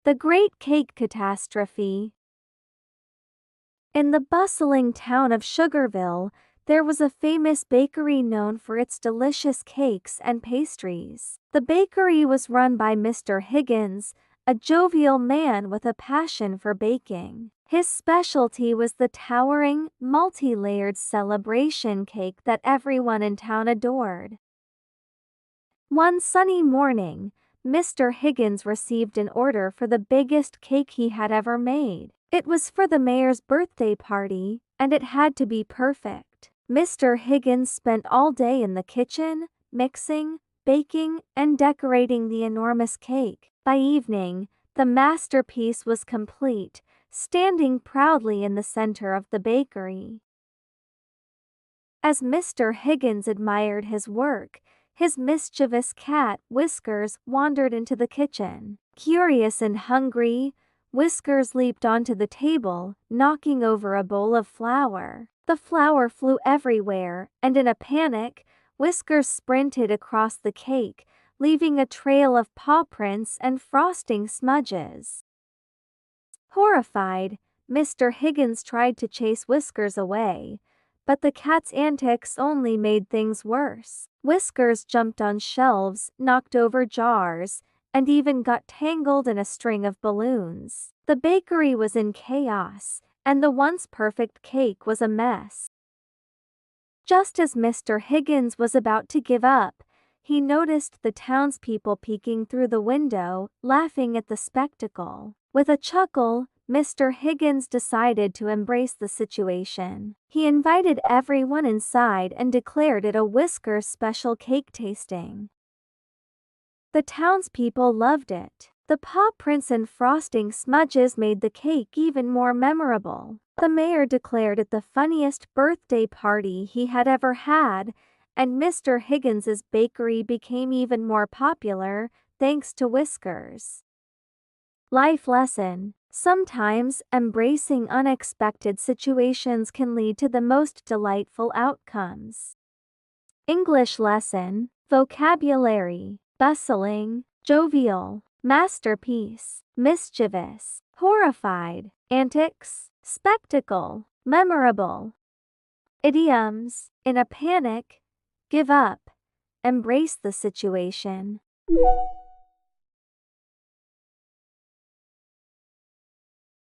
The Great Cake Catastrophe. In the bustling town of Sugarville, there was a famous bakery known for its delicious cakes and pastries. The bakery was run by Mr. Higgins, a jovial man with a passion for baking. His specialty was the towering, multi-layered celebration cake that everyone in town adored. One sunny morning, Mr. Higgins received an order for the biggest cake he had ever made. It was for the mayor's birthday party, and it had to be perfect. Mr. Higgins spent all day in the kitchen, mixing, baking, and decorating the enormous cake. By evening, the masterpiece was complete, standing proudly in the center of the bakery. As Mr. Higgins admired his work, his mischievous cat, Whiskers, wandered into the kitchen. Curious and hungry, Whiskers leaped onto the table, knocking over a bowl of flour. The flour flew everywhere, and in a panic, Whiskers sprinted across the cake, leaving a trail of paw prints and frosting smudges. Horrified, Mr. Higgins tried to chase Whiskers away, but the cat's antics only made things worse. Whiskers jumped on shelves, knocked over jars, and even got tangled in a string of balloons. The bakery was in chaos, and the once perfect cake was a mess. Just as Mr. Higgins was about to give up, he noticed the townspeople peeking through the window, laughing at the spectacle. With a chuckle, Mr. Higgins decided to embrace the situation. He invited everyone inside and declared it a Whiskers special cake tasting. The townspeople loved it. The paw prints and frosting smudges made the cake even more memorable. The mayor declared it the funniest birthday party he had ever had, and Mr. Higgins's bakery became even more popular, thanks to Whiskers. Life lesson: sometimes embracing unexpected situations can lead to the most delightful outcomes. English lesson: vocabulary, bustling, jovial, masterpiece, mischievous, horrified, antics, spectacle, memorable. Idioms: in a panic, give up, embrace the situation.